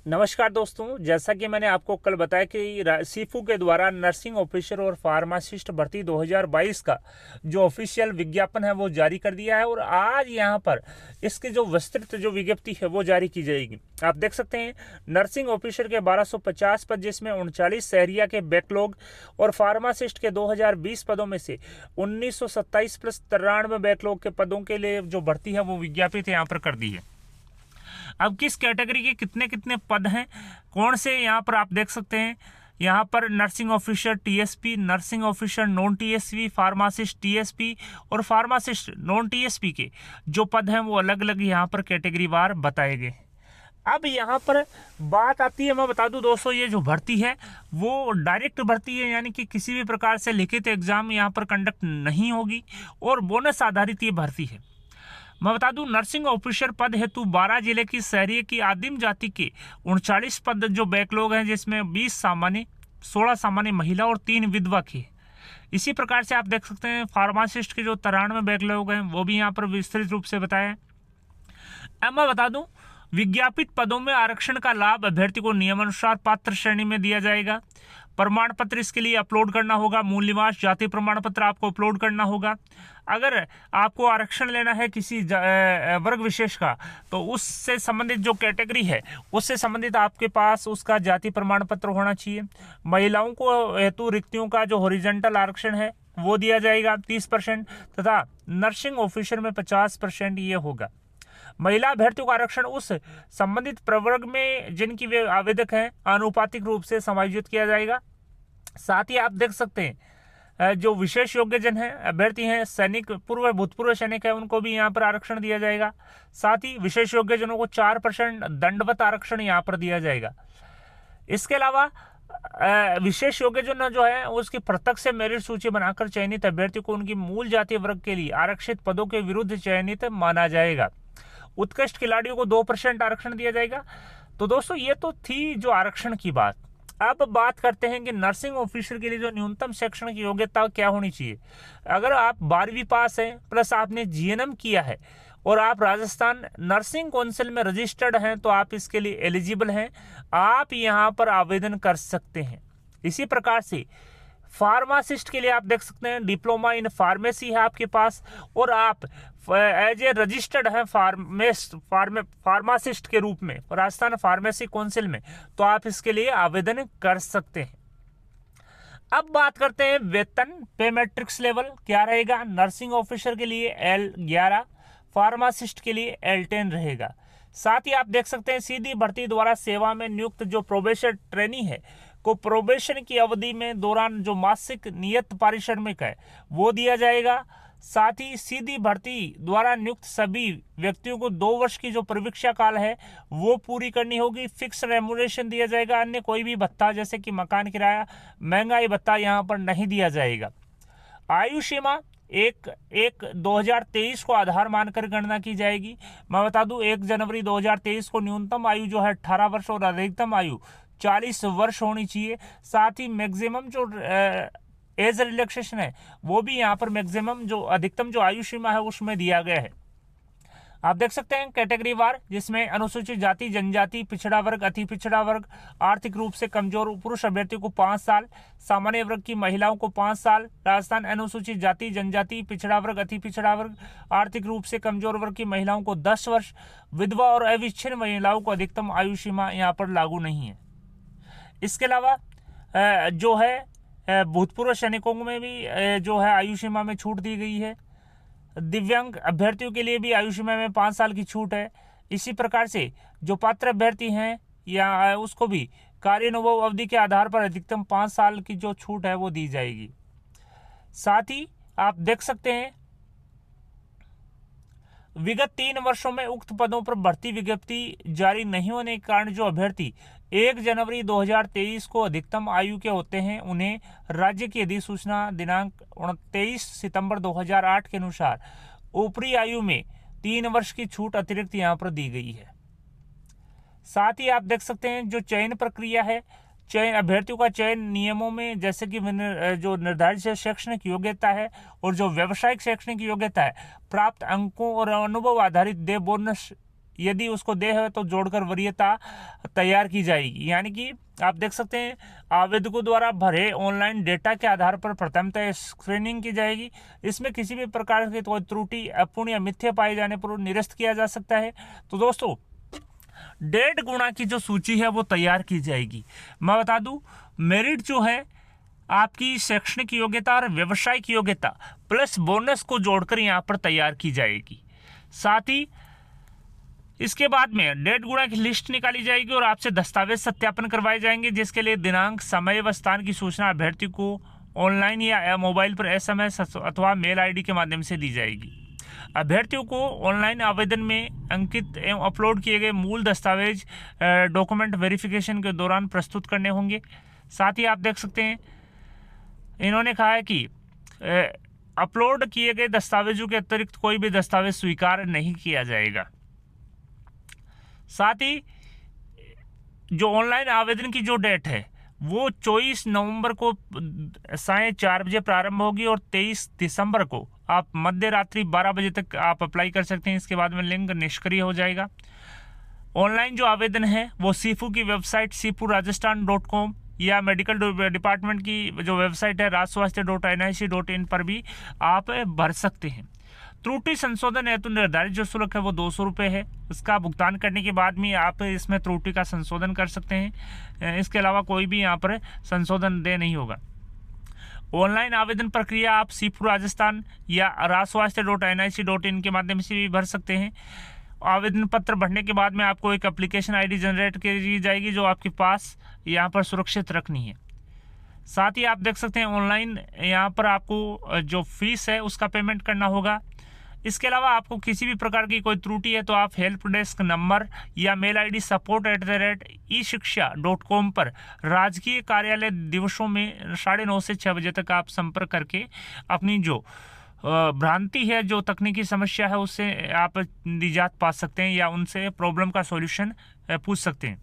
नमस्कार दोस्तों, जैसा कि मैंने आपको कल बताया कि सीफू के द्वारा नर्सिंग ऑफिसर और फार्मासिस्ट भर्ती 2022 का जो ऑफिशियल विज्ञापन है वो जारी कर दिया है और आज यहाँ पर इसकी जो विस्तृत जो विज्ञप्ति है वो जारी की जाएगी। आप देख सकते हैं नर्सिंग ऑफिसर के 1250 पद, जिसमें 39 शहरिया के बैकलॉग और फार्मासिस्ट के 2020 पदों में से 1927 प्लस 93 बैकलॉग के पदों के लिए जो भर्ती है वो विज्ञापित यहाँ पर कर दी है। अब किस कैटेगरी के कितने कितने पद हैं, कौन से, यहाँ पर आप देख सकते हैं। यहाँ पर nursing officer TSP, nursing officer non TSP, pharmacist TSP और फार्मासिस्ट नॉन टीएसपी के जो पद हैं वो अलग अलग यहाँ पर कैटेगरी वार बताए गए। अब यहाँ पर बात आती है, मैं बता दूं दोस्तों, ये जो भर्ती है वो डायरेक्ट भर्ती है, यानी कि किसी भी प्रकार से लिखित एग्जाम यहाँ पर कंडक्ट नहीं होगी और बोनस आधारित ये भर्ती है। मैं बता दूं, नर्सिंग ऑफिसर पद हेतु 12 जिले की शहरी की आदिम जाति के 39 पद जो बैकलॉग हैं, जिसमें 20 सामान्य, 16 सामान्य महिला और 3 विधवा के। इसी प्रकार से आप देख सकते हैं फार्मासिस्ट के जो 93 बैकलॉग हैं वो भी यहाँ पर विस्तृत रूप से बताया है। अब मैं बता दूं, विज्ञापित पदों में आरक्षण का लाभ अभ्यर्थी को नियमानुसार पात्र श्रेणी में दिया जाएगा। प्रमाण पत्र इसके लिए अपलोड करना होगा, मूल निवास जाति प्रमाण पत्र आपको अपलोड करना होगा। अगर आपको आरक्षण लेना है किसी वर्ग विशेष का, तो उससे संबंधित जो कैटेगरी है उससे संबंधित आपके पास उसका जाति प्रमाण पत्र होना चाहिए। महिलाओं को हेतु रिक्तियों का जो हॉरिजॉन्टल आरक्षण है वो दिया जाएगा 30% तथा नर्सिंग ऑफिसर में 50% ये होगा। महिला अभ्यर्थियों का आरक्षण उस संबंधित प्रवर्ग में जिनकी वे आवेदक हैं आनुपातिक रूप से समायोजित किया जाएगा। साथ ही आप देख सकते हैं जो विशेष योग्य जन हैं, अभ्यर्थी हैं, सैनिक, पूर्व भूतपूर्व सैनिक है, उनको भी यहाँ पर आरक्षण दिया जाएगा। साथ ही विशेष योग्य जनों को 4% दंडवत आरक्षण यहाँ पर दिया जाएगा। इसके अलावा विशेष योग्य जन जो है उसकी पृथक से मेरिट सूची बनाकर चयनित अभ्यर्थी को उनकी मूल जाति वर्ग के लिए आरक्षित पदों के विरुद्ध चयनित माना जाएगा। उत्कृष्ट खिलाड़ियों को 2% आरक्षण दिया जाएगा। तो दोस्तों ये तो थी जो आरक्षण की बात। अब बात करते हैं कि नर्सिंग ऑफिसर के लिए जो न्यूनतम शैक्षणिक योग्यता क्या होनी चाहिए। अगर आप 12वीं पास हैं प्लस आपने जीएनएम किया है और आप राजस्थान नर्सिंग काउंसिल में रजिस्टर्ड हैं तो आप इसके लिए एलिजिबल हैं, आप यहाँ पर आवेदन कर सकते हैं। इसी प्रकार से फार्मासिस्ट के लिए आप देख सकते हैं डिप्लोमा इन फार्मेसी है आपके पास और आप एज ए रजिस्टर्ड है फार्मासिस्ट के रूप में राजस्थान फार्मेसी काउंसिल में, तो आप इसके लिए आवेदन कर सकते हैं। अब बात करते हैं वेतन पे मैट्रिक्स लेवल क्या रहेगा। नर्सिंग ऑफिसर के लिए L11, फार्मासिस्ट के लिए L10 रहेगा। साथ ही आप देख सकते हैं सीधी भर्ती द्वारा सेवा में नियुक्त जो प्रोबेशन ट्रेनी है को प्रोबेशन की अवधि में दौरान जो मासिक नियत पारिश्रमिक है वो दिया जाएगा। साथ ही सीधी भर्ती द्वारा नियुक्त सभी व्यक्तियों को 2 वर्ष की जो प्रवीक्षा काल है वो पूरी करनी होगी। फिक्स रेम्यूनरेशन दिया जाएगा, अन्य कोई भी भत्ता जैसे कि मकान किराया, महंगाई भत्ता यहाँ पर नहीं दिया जाएगा। आयु सीमा 1/1/2023 को आधार मानकर गणना की जाएगी। मैं बता दूं 1 जनवरी 2023 को न्यूनतम आयु जो है 18 वर्ष और अधिकतम आयु 40 वर्ष होनी चाहिए। साथ ही मैक्सिमम जो एज रिलैक्सेशन है वो भी यहाँ पर मैक्सिमम जो अधिकतम जो आयु सीमा है उसमें दिया गया है। आप देख सकते हैं कैटेगरी वार, जिसमें अनुसूचित जाति, जनजाति, पिछड़ा वर्ग, अति पिछड़ा वर्ग, आर्थिक रूप से कमजोर पुरुष अभ्यर्थी को 5 साल, सामान्य वर्ग की महिलाओं को 5 साल, राजस्थान अनुसूचित जाति, जनजाति, पिछड़ा वर्ग, अति पिछड़ा वर्ग, आर्थिक रूप से कमजोर वर्ग की महिलाओं को 10 वर्ष, विधवा और अविच्छिन्न महिलाओं को अधिकतम आयु सीमा यहाँ पर लागू नहीं है। इसके अलावा जो है भूतपूर्व सैनिकों में भी जो है आयु सीमा में छूट दी गई है। दिव्यांग अभ्यर्थियों के लिए भी आयु सीमा में 5 साल की छूट है। इसी प्रकार से जो पात्र अभ्यर्थी हैं या उसको भी कार्यानुभव अवधि के आधार पर अधिकतम 5 साल की जो छूट है वो दी जाएगी। साथ ही आप देख सकते हैं विगत 3 वर्षों में उक्त पदों पर भर्ती विज्ञप्ति जारी नहीं होने के कारण जो अभ्यर्थी 1 जनवरी 2023 को अधिकतम आयु के होते हैं उन्हें राज्य की अधिसूचना दिनांक 29 सितंबर 2008 के अनुसार ऊपरी आयु में 3 वर्ष की छूट अतिरिक्त यहाँ पर दी गई है। साथ ही आप देख सकते हैं जो चयन प्रक्रिया है, चयन अभ्यर्थियों का चयन नियमों में जैसे कि जो निर्धारित शैक्षणिक योग्यता है और जो व्यावसायिक शैक्षणिक योग्यता है, प्राप्त अंकों और अनुभव आधारित दे बोनस यदि उसको दे है तो जोड़कर वरीयता तैयार की जाएगी। यानी कि आप देख सकते हैं आवेदकों द्वारा भरे ऑनलाइन डेटा के आधार पर प्रथमतः स्क्रीनिंग की जाएगी। इसमें किसी भी प्रकार की कोई त्रुटि, अपूर्ण या मिथ्या पाए जाने पर निरस्त किया जा सकता है। तो दोस्तों 1.5 गुना की जो सूची है वो तैयार की जाएगी। मैं बता दूं मेरिट जो है आपकी शैक्षणिक योग्यता और व्यावसायिक योग्यता प्लस बोनस को जोड़कर यहाँ पर तैयार की जाएगी। साथ ही इसके बाद में 1.5 गुना की लिस्ट निकाली जाएगी और आपसे दस्तावेज सत्यापन करवाए जाएंगे, जिसके लिए दिनांक, समय व स्थान की सूचना अभ्यर्थी को ऑनलाइन या मोबाइल पर SMS अथवा मेल ID के माध्यम से दी जाएगी। अभ्यर्थियों को ऑनलाइन आवेदन में अंकित एवं अपलोड किए गए मूल दस्तावेज डॉक्यूमेंट वेरिफिकेशन के दौरान प्रस्तुत करने होंगे। साथ ही आप देख सकते हैं इन्होंने कहा है कि अपलोड किए गए दस्तावेजों के अतिरिक्त कोई भी दस्तावेज स्वीकार नहीं किया जाएगा। साथ ही जो ऑनलाइन आवेदन की जो डेट है वो 24 नवंबर को 4:30 बजे प्रारंभ होगी और 23 दिसंबर को आप मध्य रात्रि 12 बजे तक आप अप्लाई कर सकते हैं। इसके बाद में लिंक निष्क्रिय हो जाएगा। ऑनलाइन जो आवेदन है वो सीफू की वेबसाइट sifu.rajasthan.com या मेडिकल डिपार्टमेंट की जो वेबसाइट है rajswasthya.nic.in पर भी आप भर सकते हैं। त्रुटि संशोधन हेतु निर्धारित जो शुल्क है वो 200 रुपये है। इसका भुगतान करने के बाद में आप इसमें त्रुटि का संशोधन कर सकते हैं। इसके अलावा कोई भी यहाँ पर संशोधन दे नहीं होगा। ऑनलाइन आवेदन प्रक्रिया आप सीफू राजस्थान या rajswasthya.nic.in के माध्यम से भी भर सकते हैं। आवेदन पत्र भरने के बाद में आपको एक एप्लीकेशन ID जनरेट की जाएगी जो आपके पास यहाँ पर सुरक्षित रखनी है। साथ ही आप देख सकते हैं ऑनलाइन यहाँ पर आपको जो फीस है उसका पेमेंट करना होगा। इसके अलावा आपको किसी भी प्रकार की कोई त्रुटि है तो आप हेल्प डेस्क नंबर या मेल ID support@eshiksha.com पर राजकीय कार्यालय दिवसों में 9:30 से 6 बजे तक आप संपर्क करके अपनी जो भ्रांति है, जो तकनीकी समस्या है, उससे आप निजात पा सकते हैं या उनसे प्रॉब्लम का सॉल्यूशन पूछ सकते हैं।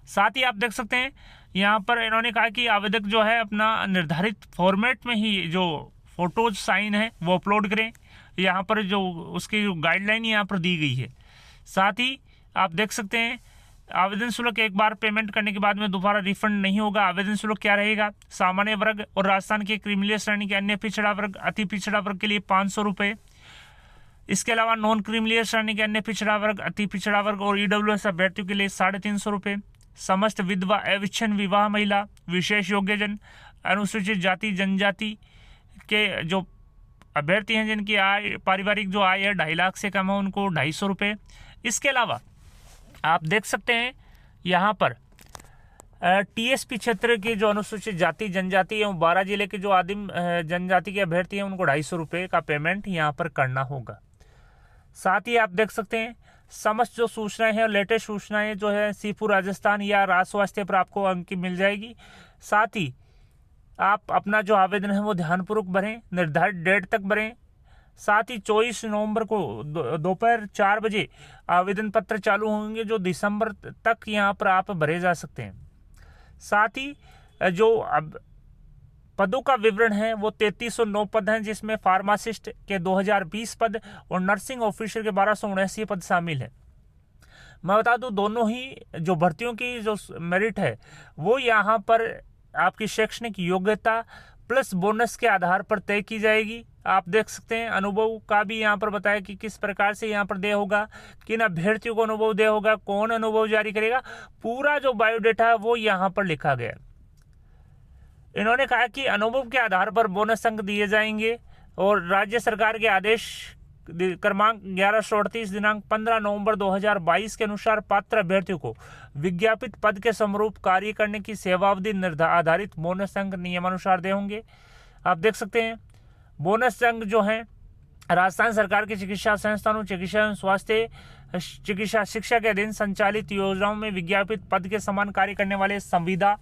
साथ ही आप देख सकते हैं यहाँ पर इन्होंने कहा कि आवेदक जो है अपना निर्धारित फॉर्मेट में ही जो फोटोज साइन है वो अपलोड करें। यहाँ पर जो उसकी जो गाइडलाइन यहाँ पर दी गई है। साथ ही आप देख सकते हैं आवेदन शुल्क एक बार पेमेंट करने के बाद में दोबारा रिफंड नहीं होगा। आवेदन शुल्क क्या रहेगा? सामान्य वर्ग और राजस्थान के क्रीमिलियर श्रेणी के अन्य पिछड़ा वर्ग, अति पिछड़ा वर्ग के लिए 500 रुपये। इसके अलावा नॉन क्रीमिलियर श्रेणी के अन्य पिछड़ा वर्ग, अति पिछड़ा वर्ग और EWS अभ्यर्थियों के लिए 350 रुपये। समस्त विधवा, अविच्छिन्न विवाह महिला, विशेष योग्यजन, अनुसूचित जाति जनजाति के जो अभ्यर्थी हैं जिनकी आय, पारिवारिक जो आय है 2.5 लाख से कम है, उनको 250 रुपये। इसके अलावा आप देख सकते हैं यहाँ पर TSP क्षेत्र के जो अनुसूचित जाति जनजाति एवं 12 जिले के जो आदिम जनजाति के अभ्यर्थी हैं उनको 250 रुपये का पेमेंट यहाँ पर करना होगा। साथ ही आप देख सकते हैं समस्त जो सूचनाएं हैं, लेटेस्ट सूचनाएं जो है सीफू राजस्थान या राजस्वास्थ्य पर आपको अंक मिल जाएगी। साथ ही आप अपना जो आवेदन है वो ध्यानपूर्वक भरें, निर्धारित डेट तक भरें। साथ ही 24 नवंबर को दोपहर 4 बजे आवेदन पत्र चालू होंगे जो दिसंबर तक यहाँ पर आप भरे जा सकते हैं। साथ ही जो अब पदों का विवरण है वो 3309 पद हैं, जिसमें फार्मासिस्ट के 2020 पद और नर्सिंग ऑफिसर के 1279 पद शामिल है। मैं बता दूं दोनों ही जो भर्तियों की जो मेरिट है वो यहाँ पर आपकी शैक्षणिक योग्यता प्लस बोनस के आधार पर तय की जाएगी। आप देख सकते हैं अनुभव का भी यहाँ पर बताया कि किस प्रकार से यहाँ पर दे होगा, किन अभ्यर्थियों को अनुभव दे होगा, कौन अनुभव जारी करेगा, पूरा जो बायोडेटा है वो यहाँ पर लिखा गया। इन्होंने कहा कि अनुभव के आधार पर बोनस अंक दिए जाएंगे और राज्य सरकार के आदेश क्रमांक 1138 दिनांक 15 नवंबर 2022 के अनुसार पात्र अभ्यर्थियों को विज्ञापित पद के समरूप कार्य करने की सेवावधि आधारित बोनस अंक नियमानुसार दे होंगे। आप देख सकते हैं बोनस अंक जो है राजस्थान सरकार की चिकित्सा संस्थानों, चिकित्सा एवं स्वास्थ्य चिकित्सा शिक्षा के अधीन संचालित योजनाओं में विज्ञापित पद के समान कार्य करने वाले संविदा,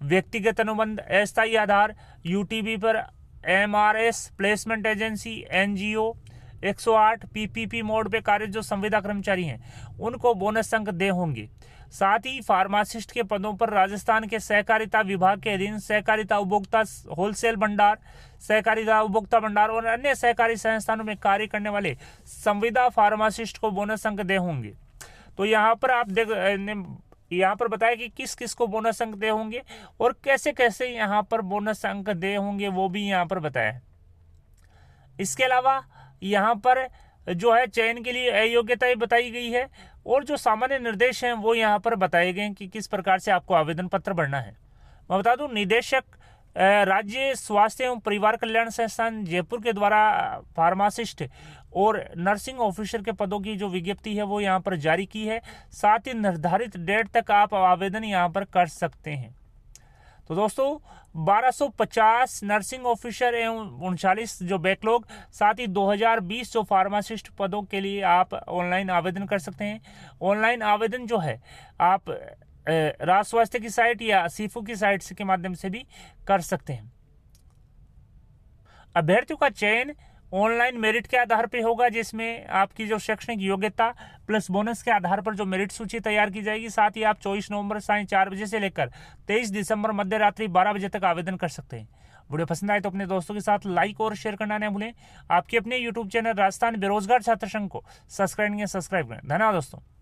व्यक्तिगत अनुबंध, अस्थायी आधार, UTB पर MRS, placement agency, NGO, 108 PPP mode पे कार्यरत जो संविदा कर्मचारी हैं उनको बोनस अंक दे होंगे। साथ ही फार्मासिस्ट के पदों पर राजस्थान के सहकारिता विभाग के अधीन सहकारिता उपभोक्ता होलसेल भंडार, सहकारिता उपभोक्ता भंडार और अन्य सहकारी संस्थानों में कार्य करने वाले संविदा फार्मासिस्ट को बोनस अंक दे होंगे। तो यहाँ पर आप यहाँ पर बताया कि किस किस को बोनस अंक दे होंगे और कैसे कैसे यहाँ पर बोनस अंक दे होंगे वो भी यहाँ पर बताया। इसके अलावा यहाँ पर जो है चयन के लिए अयोग्यताएं बताई गई है और जो सामान्य निर्देश हैं वो यहाँ पर बताए गए कि किस प्रकार से आपको आवेदन पत्र भरना है। मैं बता दूं, निदेशक राज्य स्वास्थ्य एवं परिवार कल्याण संस्थान जयपुर के द्वारा फार्मासिस्ट और नर्सिंग ऑफिसर के पदों की जो विज्ञप्ति है वो यहाँ पर जारी की है। साथ ही निर्धारित डेट तक आप आवेदन यहाँ पर कर सकते हैं। तो दोस्तों 1250 नर्सिंग ऑफिसर एवं 39 जो बैकलॉग, साथ ही 2020 जो फार्मासिस्ट पदों के लिए आप ऑनलाइन आवेदन कर सकते हैं। ऑनलाइन आवेदन जो है आप राज्य स्वास्थ्य की साइट या सीफू की साइट के माध्यम से भी कर सकते हैं। अभ्यर्थियों का चयन ऑनलाइन मेरिट के आधार पर होगा, जिसमें आपकी जो शैक्षणिक योग्यता प्लस बोनस के आधार पर जो मेरिट सूची तैयार की जाएगी। साथ ही आप 24 नवंबर सायं 4 बजे से लेकर 23 दिसंबर मध्य रात्रि 12 बजे तक आवेदन कर सकते हैं। वीडियो पसंद आए तो अपने दोस्तों के साथ लाइक और शेयर करना न भूलें। आपके अपने यूट्यूब चैनल राजस्थान बेरोजगार छात्र संघ को सब्सक्राइब करें। धन्यवाद दोस्तों।